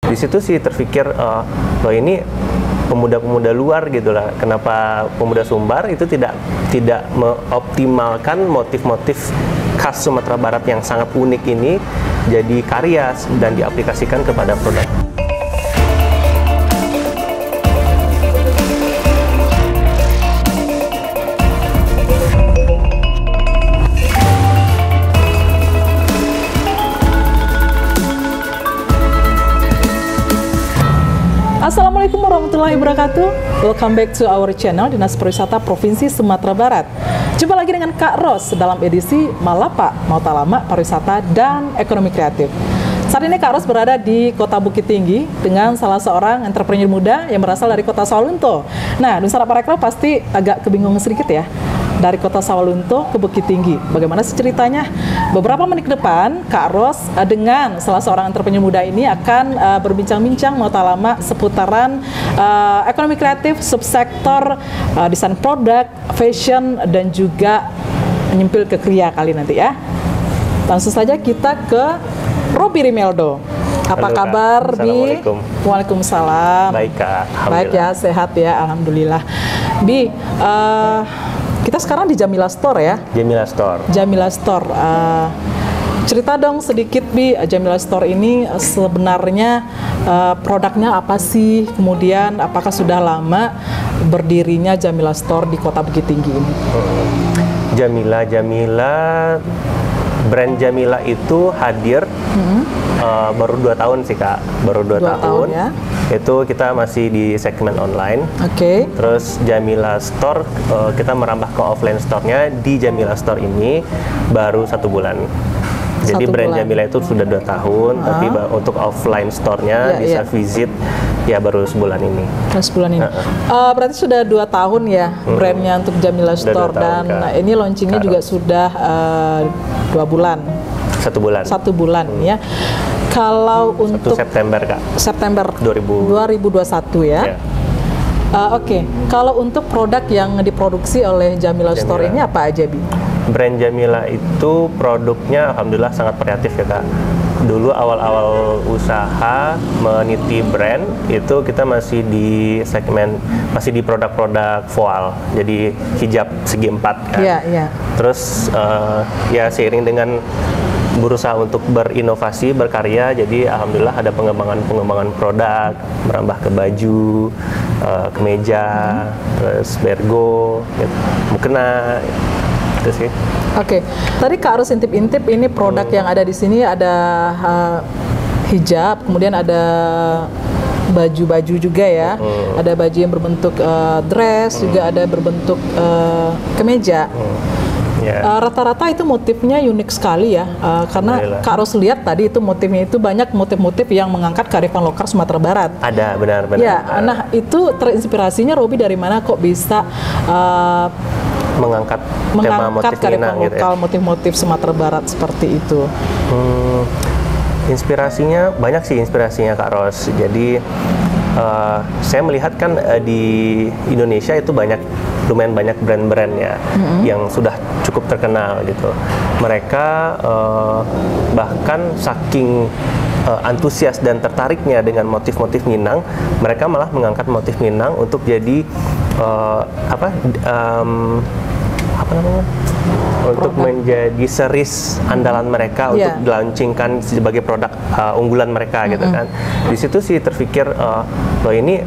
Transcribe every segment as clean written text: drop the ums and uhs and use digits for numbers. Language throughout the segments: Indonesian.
Di situ sih terpikir, loh ini pemuda-pemuda luar gitu lah. Kenapa pemuda Sumbar itu tidak mengoptimalkan motif-motif khas Sumatera Barat yang sangat unik ini jadi karya dan diaplikasikan kepada produk. Assalamualaikum warahmatullahi wabarakatuh. Welcome back to our channel Dinas Pariwisata Provinsi Sumatera Barat. Jumpa lagi dengan Kak Ros dalam edisi Malapa, Mautalama, Pariwisata dan Ekonomi Kreatif. Saat ini Kak Ros berada di Kota Bukit Tinggi dengan salah seorang entrepreneur muda yang berasal dari Kota Sawalunto. Nah, Nusa Parekraf pasti agak kebingungan sedikit ya. Dari Kota Sawalunto ke Bukit Tinggi. Bagaimana sih ceritanya? Beberapa menit ke depan, Kak Ros dengan salah seorang entrepreneur muda ini akan berbincang-bincang Mautalama seputaran ekonomi kreatif, subsektor, desain produk, fashion, dan juga menyempil ke kria kali nanti ya. Langsung saja kita ke Robi Rimeldo. Apa Halo, kabar, Kak. Bi? Assalamualaikum. Waalaikumsalam. Baik, Kak. Baik ya, sehat ya, alhamdulillah. Bi, kita sekarang di Jamila Store ya. Jamila Store. Jamila Store. Cerita dong sedikit, Bi, Jamila Store ini sebenarnya produknya apa sih? Kemudian apakah sudah lama berdirinya Jamila Store di Kota Bukit Tinggi ini? Jamila, brand Jamila itu hadir baru 2 tahun sih, Kak. Baru 2 tahun ya. Itu kita masih di segmen online. Oke. Terus Jamila Store, kita merambah ke offline store-nya di Jamila Store ini baru 1 bulan. Jadi 1 brand bulan. Jamila itu sudah 2 tahun, tapi untuk offline store-nya bisa visit ya baru sebulan ini. Sebulan ini. Berarti sudah 2 tahun ya brandnya untuk Jamila Store, 2 tahun, dan Kak. ini launchingnya juga sudah 2 bulan. 1 bulan. 1 bulan ya. Kalau 1 untuk September, Kak. September 2021 2021 ya. Oke. Kalau untuk produk yang diproduksi oleh Jamila Store ini apa aja, Bi? Brand Jamila itu produknya alhamdulillah sangat kreatif ya, Kak. Dulu awal-awal usaha meniti brand itu kita masih di segmen, masih di produk-produk voal, jadi hijab segi 4 kan. Iya. Terus ya seiring dengan berusaha untuk berinovasi, berkarya, jadi alhamdulillah ada pengembangan produk, merambah ke baju, kemeja, terus bergo, gitu, mukena, gitu sih. Oke. Tadi Kak harus intip-intip ini produk yang ada di sini, ada hijab, kemudian ada baju-baju juga ya. Ada baju yang berbentuk dress, juga ada berbentuk kemeja. Rata-rata itu motifnya unik sekali ya, karena Kak Ros lihat tadi itu motifnya itu banyak motif-motif yang mengangkat kearifan lokal Sumatera Barat. Ada, benar-benar. Ya, nah itu terinspirasinya Robi dari mana kok bisa mengangkat tema motif kearifan Minang, lokal, gitu ya? motif-motif Sumatera Barat seperti itu? Inspirasinya banyak sih, Kak Ros. Jadi saya melihat kan di Indonesia itu lumayan banyak brand-brand ya yang sudah cukup terkenal gitu. Mereka bahkan saking antusias dan tertariknya dengan motif-motif Minang, mereka malah mengangkat motif Minang untuk jadi untuk menjadi series andalan mereka untuk dilaunchingkan sebagai produk unggulan mereka gitu kan. Di situ sih terpikir, loh ini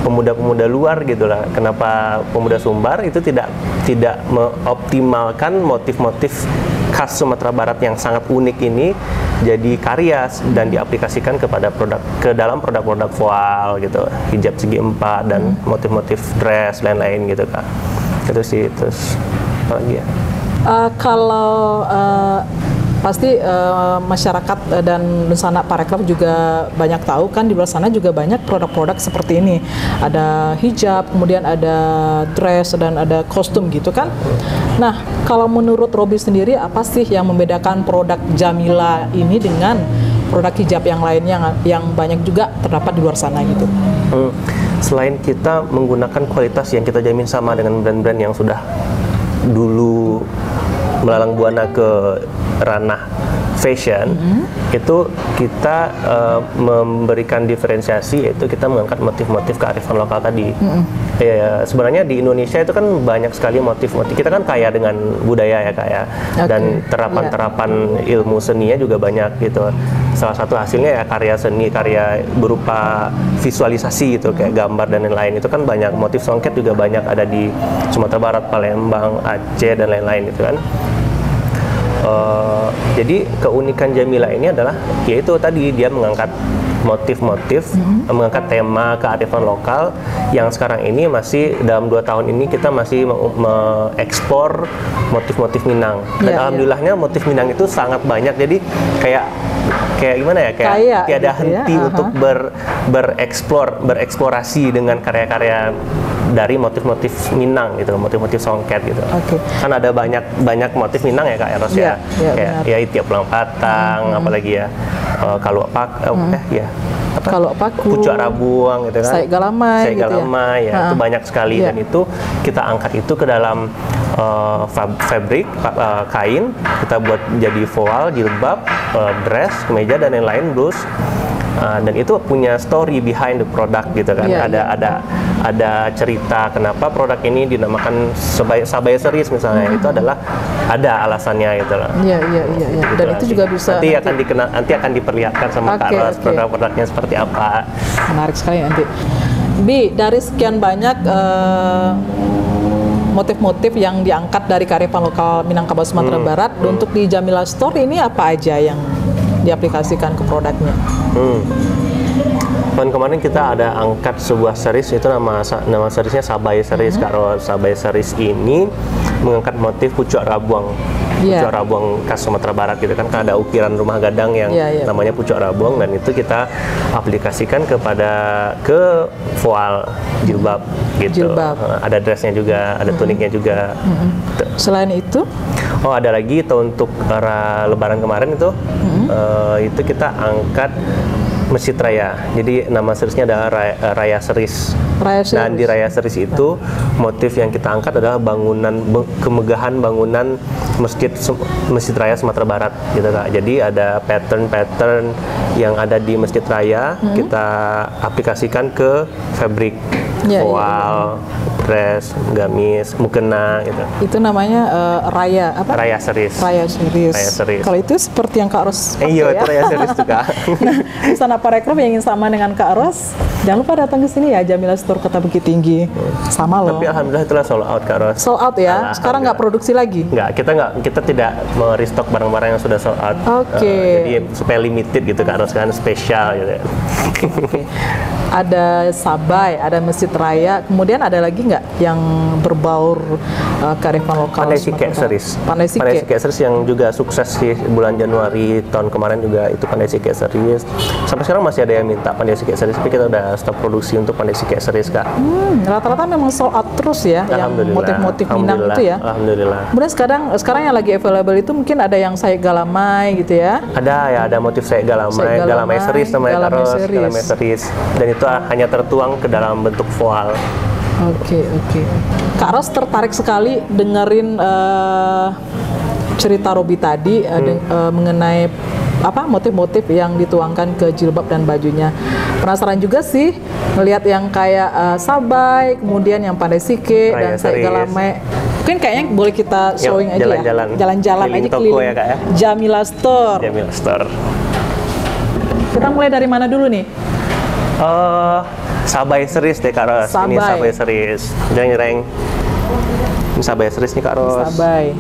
pemuda-pemuda luar gitu lah. Kenapa pemuda Sumbar itu tidak mengoptimalkan motif-motif khas Sumatera Barat yang sangat unik ini jadi karya dan diaplikasikan ke dalam produk-produk voal gitu, hijab segi 4 dan motif-motif dress lain-lain gitu, Kak. Itu sih. Terus apa lagi ya? Kalau pasti masyarakat dan Nusa Parekraf juga banyak tahu kan, di luar sana juga banyak produk-produk seperti ini. Ada hijab, kemudian ada dress, dan ada kostum gitu kan. Nah, kalau menurut Robi sendiri, apa sih yang membedakan produk Jamila ini dengan produk hijab yang lainnya yang banyak juga terdapat di luar sana gitu? Selain kita menggunakan kualitas yang kita jamin sama dengan brand-brand yang sudah dulu melalang buana ke ranah fashion, itu kita memberikan diferensiasi, yaitu kita mengangkat motif-motif kearifan lokal tadi. Ya, sebenarnya di Indonesia itu kan banyak sekali motif-motif. Kita kan kaya dengan budaya ya Kak ya, dan terapan-terapan ilmu seninya juga banyak gitu. Salah satu hasilnya ya karya seni, karya berupa visualisasi gitu, kayak gambar dan lain-lain. Itu kan banyak, motif songket juga banyak ada di Sumatera Barat, Palembang, Aceh dan lain-lain gitu kan. Jadi keunikan Jamila ini adalah yaitu tadi dia mengangkat motif-motif, mengangkat tema kearifan lokal yang sekarang ini masih dalam 2 tahun ini kita masih mengekspor motif-motif Minang. Dan alhamdulillahnya motif Minang itu sangat banyak. Jadi kayak gimana ya, kayak tiada gitu henti untuk bereksplorasi dengan karya-karya dari motif-motif Minang gitu, motif-motif songket gitu. Kan ada banyak motif Minang ya Kak Eros ya. Kayak Tiap Pulang Patang, apalagi ya kalau kalau Paku, Pucuk Rabuang gitu kan. Saik Galamai gitu ya. Itu banyak sekali dan itu kita angkat itu ke dalam fabrik kain, kita buat jadi voal, jilbab, dress, kemeja dan lain-lain, blus. Dan itu punya story behind the product gitu kan. Ada cerita kenapa produk ini dinamakan Sabaya Series misalnya. Itu adalah ada alasannya gitu loh. Dan itu juga bisa nanti akan diperlihatkan sama Kak Ros produk-produknya seperti apa. Menarik sekali nanti. Bi, dari sekian banyak motif-motif yang diangkat dari kearifan lokal Minangkabau Sumatera Barat, untuk di Jamila Store ini apa aja yang diaplikasikan ke produknya? Kemarin kita ada angkat sebuah series, itu nama seriesnya Sabaya Series. Kalau Sabaya Series ini mengangkat motif Pucuk Rabuang. Pucuk Rabuang khas Sumatera Barat gitu kan, ada ukiran rumah gadang yang namanya Pucuk Rabuang, dan itu kita aplikasikan ke voal, jilbab gitu. Ada dressnya juga, ada tuniknya juga. Selain itu? Ada lagi itu untuk Lebaran kemarin itu, itu kita angkat Masjid Raya. Jadi nama seriesnya adalah Raya Series. Dan di Raya Series itu motif yang kita angkat adalah kemegahan bangunan Masjid Raya Sumatera Barat gitu Kak. Jadi ada pattern yang ada di Masjid Raya, kita aplikasikan ke fabrik, voal, dress, gamis, mukena gitu. Itu namanya Raya apa? Raya Series. Raya Series. Kalau itu seperti yang Kak Ros pakai itu Raya Series tuh Kak. Nah, Istana Parekraf yang ingin sama dengan Kak Ros, jangan lupa datang ke sini ya, Jamila Store Kota Bukit Tinggi. Sama loh. Tapi alhamdulillah itulah sold out Kak Ros. Sold out ya? Sekarang nggak produksi lagi? Kita tidak merestock barang-barang yang sudah sold out. Jadi supaya limited gitu Kak Ros kan, spesial gitu. Ada Sabai, ada Masjid Raya, kemudian ada lagi nggak yang berbaur kearifan lokal? Pandai Sike Series. Pandai Sike Series yang juga sukses di bulan Januari tahun kemarin juga, itu Pandai Sike Series. Sampai sekarang masih ada yang minta Pandai Sike Series, tapi kita udah stop produksi untuk Pandai Sike Series Kak. Rata-rata memang sold out terus ya, yang motif-motif Minang itu ya. Alhamdulillah. Kemudian sekarang yang lagi available itu mungkin ada yang Saik Galamai gitu ya? Ada motif Saik Galamai Series namanya Kak Ros, Galamai Series. Dan itu hanya tertuang ke dalam bentuk voal. Oke. Kak Ros tertarik sekali dengerin cerita Robi tadi mengenai motif-motif yang dituangkan ke jilbab dan bajunya. Penasaran juga sih melihat yang kayak Sabai, kemudian yang Pandai Sike dan Saik Galamai. Mungkin kayaknya boleh kita showing aja jalan-jalan aja keliling ya Kak ya. Jamila Store. Kita mulai dari mana dulu nih? Sabaya Series deh Kak Ros. Ini Sabaya Series. Jeng-jeng. Ini Sabaya Series nih Kak Ros. Sabai.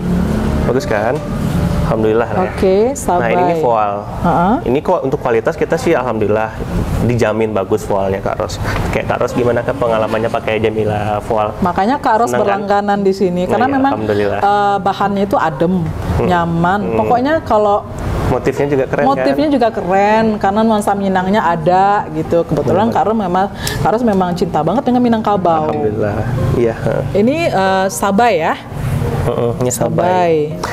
Bagus kan? Alhamdulillah. Sabai. Nah ini voal. Ini kok untuk kualitas kita sih alhamdulillah dijamin bagus voalnya Kak Ros. Kayak Kak Ros gimana kan pengalamannya pakai Jamila voal? Makanya Kak Ros berlangganan di sini karena memang bahannya itu adem, nyaman. Pokoknya kalau motifnya juga keren karena nuansa Minangnya ada gitu. Kebetulan Kak Ros memang cinta banget dengan Minangkabau. Alhamdulillah. Iya. Ini Sabai ya? Ini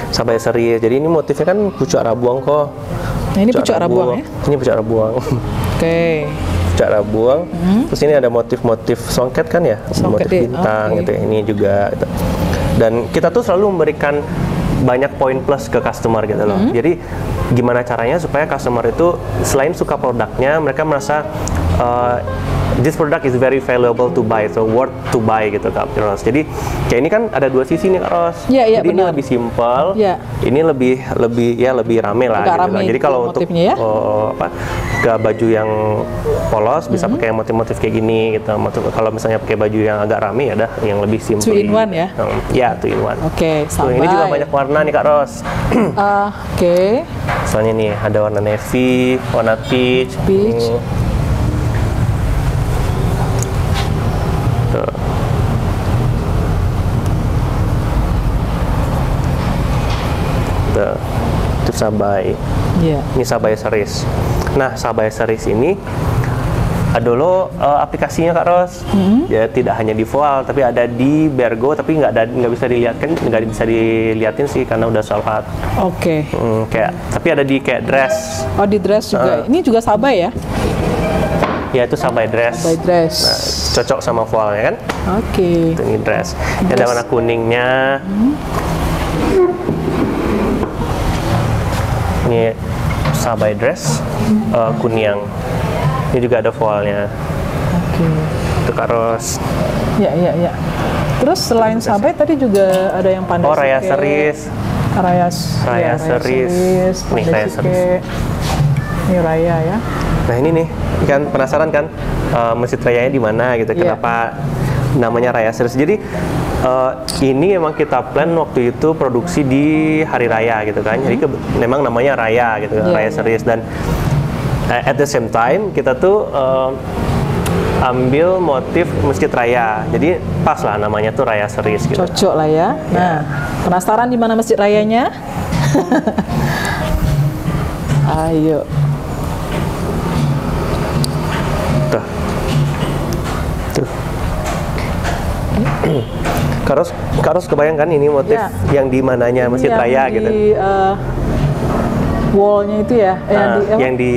Sabaya Series. Jadi ini motifnya kan Pucuk Rabuang kok. Nah, ini Pucuk Rabuang ya? Ini Pucuk Rabuang. Pucuk Rabuang. Terus ini ada motif-motif songket kan ya? Motif bintang gitu ya. Ini juga gitu. Dan kita tuh selalu memberikan banyak poin plus ke customer gitu loh. Jadi gimana caranya supaya customer itu selain suka produknya, mereka merasa this product is very valuable to buy, so worth to buy gitu Kak Ros. Jadi kayak ini kan ada dua sisi nih Kak Ros. Jadi ini lebih simple, ini lebih rame lah gitu. Rame Jadi kalau untuk ke baju yang polos bisa pakai motif-motif kayak gini gitu. Kalau misalnya pakai baju yang agak rame ya dah yang lebih simple. 2 in 1 ya? Ya, 2 in 1. Oke, ini juga banyak warna nih Kak Ros. Oke. Soalnya nih ada warna navy, warna peach. Itu Sabai. Ini Sabai series. Nah, Sabai series ini ada lo aplikasinya Kak Ros. Ya tidak hanya di Voal tapi ada di Bergo, tapi nggak bisa dilihatin sih karena udah sold out. Oke. Tapi ada di kayak dress. Oh, di dress juga. Ini juga Sabai ya? Ya, itu Sabai dress. Sabai dress. Nah, cocok sama Voal ya kan? Oke. Ini dress. Ini ada warna kuningnya. Ini Sabai dress kuning. Ini juga ada voalnya. Oke. Itu Kak Ros. Ya. Terus selain Sabai tadi juga ada yang pandai Raya series. Raya series. Nih Raya series. Ini Raya ya. Nah ini nih, kan penasaran kan masjid rayanya di mana gitu? Kenapa namanya Raya series? Jadi ini emang kita plan waktu itu produksi di hari raya gitu kan. Jadi memang namanya Raya gitu, Raya series. Dan at the same time kita tuh ambil motif masjid raya. Jadi pas lah namanya tuh Raya series gitu. Cocok lah ya. Nah, penasaran di mana masjid rayanya? Ayo. Tuh. Kak Ros kebayang kan ini motif yang di mananya masjid raya gitu? Wallnya itu ya, yang di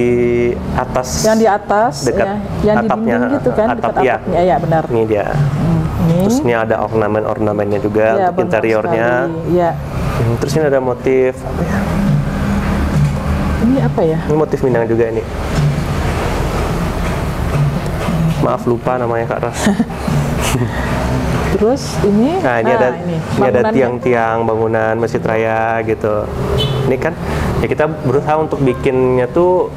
atas. Yang di atas, dekat yang atapnya, di dinding gitu kan? Atapnya. Ya benar. Ini dia. Terus ini ada ornamen-ornamennya juga untuk interiornya. Terus ini ada motif. Ini apa ya? Ini motif Minang juga ini. Maaf lupa namanya Kak Ros. Terus ini, ini ada tiang-tiang bangunan masjid raya gitu. Ini kan ya kita berusaha untuk bikinnya tuh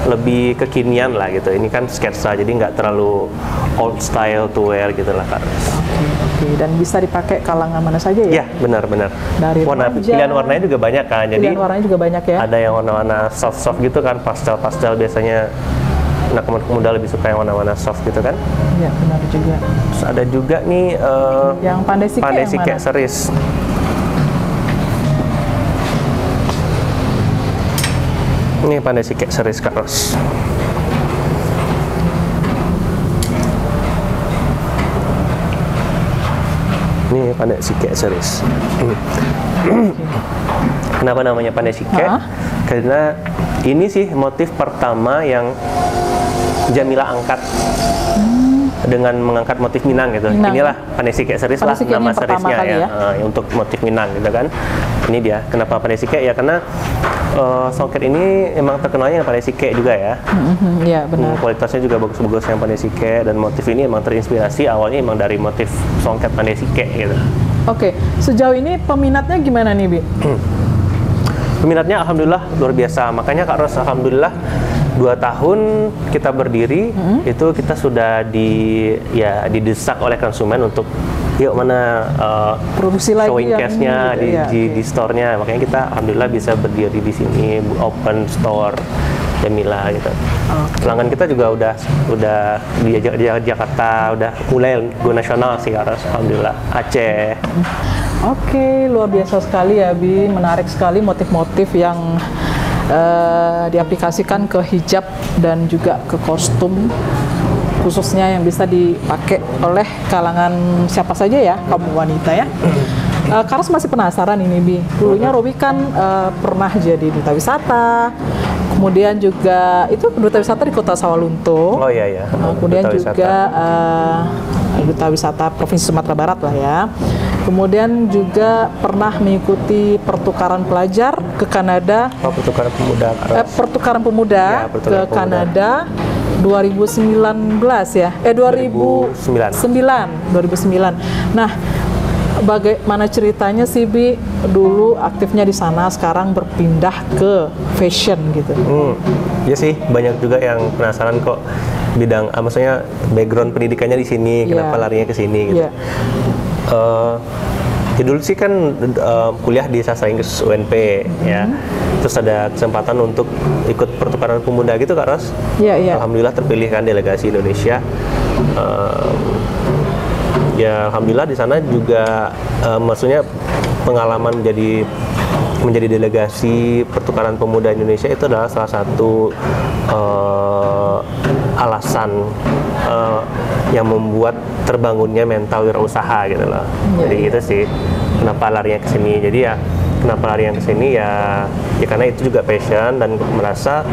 lebih kekinian lah gitu. Ini kan sketsa jadi nggak terlalu old style to wear gitu lah Kak. Oke. Dan bisa dipakai kalangan mana saja ya? Iya benar. Dari pilihan warnanya juga banyak kan. Jadi pilihan warnanya juga banyak ya. Ada yang warna-warna soft gitu kan, pastel biasanya. Anak muda lebih suka yang warna-warna soft gitu kan? Iya, benar juga. Terus ada juga nih yang Pandai Sike series. Ini Pandai Sike series Kak Ros. Ini Pandai Sike series. Kenapa namanya Pandai Sike? Karena ini sih motif pertama yang Jamila angkat dengan mengangkat motif Minang gitu. Inilah Pandai Sike series lah nama seriesnya ya. Untuk motif Minang gitu kan. Ini dia. Kenapa Pandai Sike? Ya karena songket ini emang terkenalnya Pandai Sike juga ya. Iya benar. Kualitasnya juga bagus-bagus yang Pandai Sike dan motif ini emang terinspirasi awalnya emang dari motif songket Pandai Sike gitu. Oke, sejauh ini peminatnya gimana nih Bi? Peminatnya alhamdulillah luar biasa. Makanya Kak Ros alhamdulillah 2 tahun kita berdiri itu kita sudah didesak oleh konsumen untuk yuk mana produksi lagi showing case-nya di store-nya. Makanya kita alhamdulillah bisa berdiri di sini open store Jamila gitu. Pelanggan kita juga udah di Jakarta udah mulai go nasional sih Kak Ros, alhamdulillah. Aceh. Oke, luar biasa sekali ya Bi, menarik sekali motif-motif yang diaplikasikan ke hijab dan juga ke kostum khususnya yang bisa dipakai oleh kalangan siapa saja ya, kaum wanita ya. Karos masih penasaran ini Bi, dulunya Robi kan pernah jadi duta wisata, kemudian juga itu duta wisata di Kota Sawalunto. Oh iya. Kemudian duta juga duta wisata Provinsi Sumatera Barat lah ya. Kemudian juga pernah mengikuti pertukaran pelajar ke Kanada. Pertukaran pemuda. Pertukaran pemuda Ya, pertukaran ke Kanada 2019 ya. 2009. Nah, bagaimana ceritanya sih Bi? Dulu aktifnya di sana, sekarang berpindah ke fashion gitu. Ya sih, banyak juga yang penasaran kok bidang, maksudnya background pendidikannya di sini, kenapa larinya ke sini gitu. Ya dulu sih kan kuliah di Sastra Inggris UNP ya. Terus ada kesempatan untuk ikut pertukaran pemuda gitu Kak Ros. Alhamdulillah terpilih kan delegasi Indonesia. Ya alhamdulillah di sana juga maksudnya pengalaman menjadi delegasi pertukaran pemuda Indonesia itu adalah salah satu alasan yang membuat terbangunnya mental wirausaha gitu loh. Jadi itu sih kenapa larinya ke sini. Jadi ya kenapa larinya ke sini ya karena itu juga passion dan merasa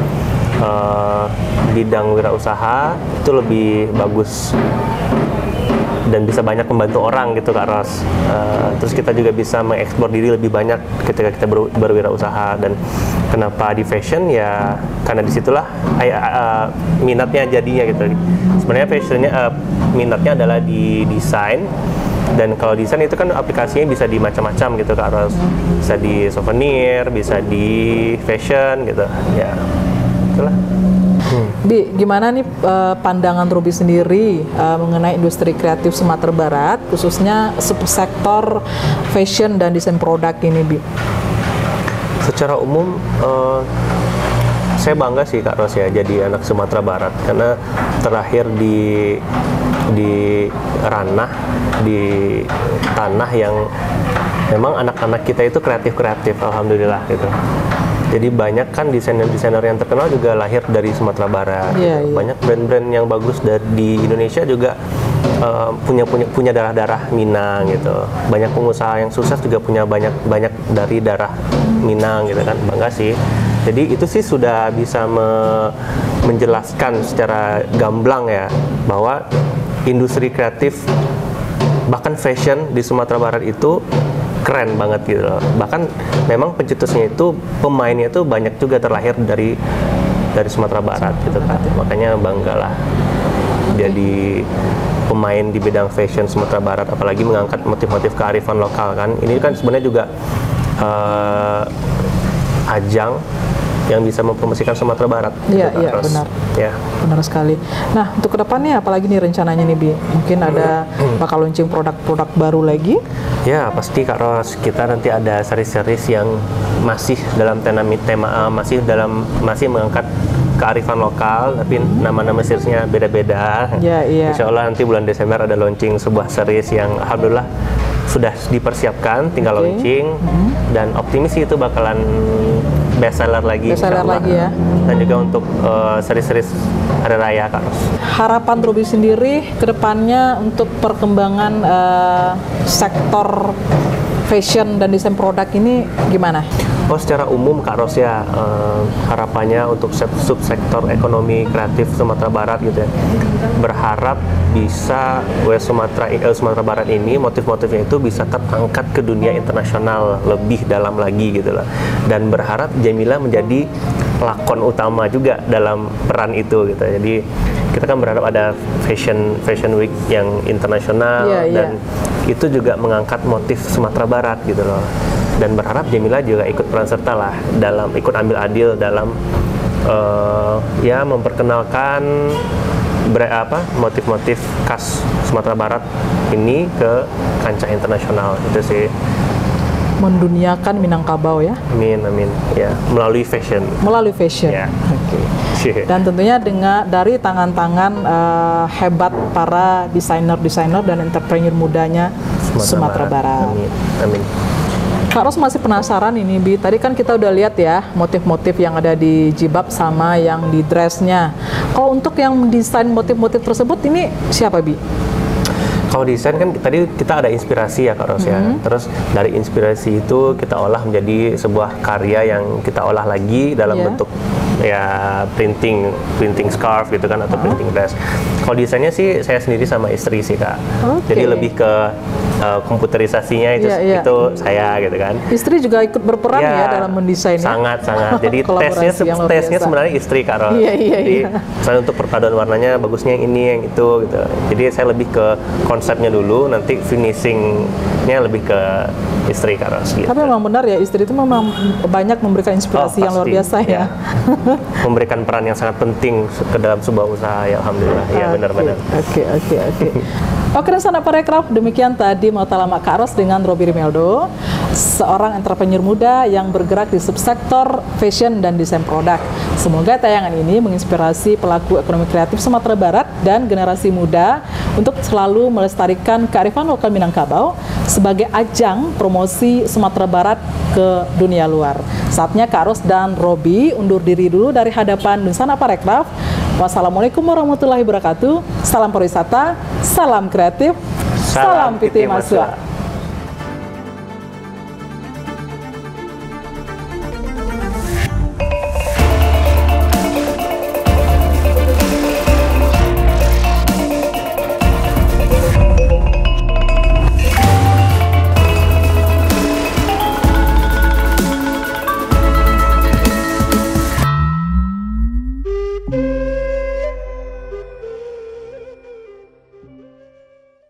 bidang wirausaha itu lebih bagus dan bisa banyak membantu orang gitu Kak Ros. Terus kita juga bisa mengeksplor diri lebih banyak ketika kita berwirausaha. Dan kenapa di fashion ya karena disitulah minatnya jadinya gitu. Sebenarnya fashionnya minatnya adalah di desain. Dan kalau desain itu kan aplikasinya bisa di macam-macam gitu Kak Ros. Bisa di souvenir, bisa di fashion gitu. Ya, itulah. Bi, gimana nih pandangan Ruby sendiri mengenai industri kreatif Sumatera Barat, khususnya sektor fashion dan desain produk ini, Bi? Secara umum, saya bangga sih Kak Ros ya jadi anak Sumatera Barat karena terlahir di ranah, di tanah yang memang anak-anak kita itu kreatif, alhamdulillah gitu. Jadi banyak kan desainer-desainer yang terkenal juga lahir dari Sumatera Barat. Banyak brand-brand yang bagus di Indonesia juga punya darah-darah Minang gitu. Banyak pengusaha yang sukses juga punya banyak dari darah Minang gitu kan. Bangga sih. Jadi itu sih sudah bisa menjelaskan secara gamblang ya bahwa industri kreatif bahkan fashion di Sumatera Barat itu keren banget gitu loh. Bahkan memang pencetusnya itu, pemainnya itu banyak juga terlahir dari Sumatera Barat gitu kan. Makanya banggalah jadi pemain di bidang fashion Sumatera Barat, apalagi mengangkat motif-motif kearifan lokal kan. Ini kan sebenarnya juga ajang yang bisa mempromosikan Sumatera Barat. Iya, benar. Ya. Benar sekali. Nah, untuk kedepannya apalagi nih rencananya nih, Bi? Mungkin ada bakal launching produk-produk baru lagi? Ya, pasti Kak Ros. Kita nanti ada series-series yang masih dalam tema masih mengangkat kearifan lokal, tapi nama-nama seriesnya beda-beda. Insya Allah nanti bulan Desember ada launching sebuah series yang alhamdulillah sudah dipersiapkan, tinggal launching, dan optimis itu bakalan bestseller lagi ya. Dan juga untuk seri-seri hari raya Kak Ros. Harapan Ruby sendiri ke depannya untuk perkembangan sektor fashion dan desain produk ini gimana? Secara umum Kak Ros ya, harapannya untuk subsektor ekonomi kreatif Sumatera Barat gitu ya, berharap bisa Sumatera Barat ini motif-motifnya itu bisa terangkat ke dunia internasional lebih dalam lagi gitu lah, dan berharap Jamila menjadi lakon utama juga dalam peran itu gitu. Jadi kita kan berharap ada fashion week yang internasional dan itu juga mengangkat motif Sumatera Barat gitu loh. Dan berharap Jamila juga ikut peran serta lah ikut ambil andil dalam memperkenalkan motif-motif khas Sumatera Barat ini ke kancah internasional. Itu sih, menduniakan Minangkabau ya. Amin ya, melalui fashion ya. Dan tentunya dari tangan-tangan hebat para desainer dan entrepreneur mudanya Sumatera Barat. Amin. Kak Ros masih penasaran ini, Bi. Tadi kan kita udah lihat ya motif-motif yang ada di jilbab sama yang di dressnya. Kalau untuk yang mendesain motif-motif tersebut ini siapa, Bi? Kalau desain kan tadi kita ada inspirasi ya Kak Ros ya. Terus dari inspirasi itu kita olah menjadi sebuah karya yang kita olah lagi dalam bentuk ya printing scarf gitu kan atau printing dress. Kalau desainnya sih saya sendiri sama istri sih Kak. Jadi lebih ke komputerisasinya itu saya gitu kan. Istri juga ikut berperan ya dalam mendesainnya. Sangat. Jadi tesnya sebenarnya istri Kak Ros. Jadi misalnya untuk perpaduan warnanya bagusnya yang ini yang itu gitu. Jadi saya lebih ke konsepnya dulu, nanti finishingnya lebih ke istri Kak Ros. Gitu. Tapi memang benar ya, istri itu memang banyak memberikan inspirasi yang luar biasa ya. Memberikan peran yang sangat penting ke dalam sebuah usaha ya, alhamdulillah. Ya benar-benar. Oke. Oke, dan Sahabat Parekraf, demikian tadi Mau Talamak Kak Ros dengan Robi Rimeldo, seorang entrepreneur muda yang bergerak di subsektor fashion dan desain produk. Semoga tayangan ini menginspirasi pelaku ekonomi kreatif Sumatera Barat dan generasi muda untuk selalu melestarikan kearifan lokal Minangkabau sebagai ajang promosi Sumatera Barat ke dunia luar. Saatnya Kak Ros dan Robi undur diri dulu dari hadapan Sahabat Parekraf. Wassalamualaikum warahmatullahi wabarakatuh. Salam pariwisata, salam kreatif, salam piti masua.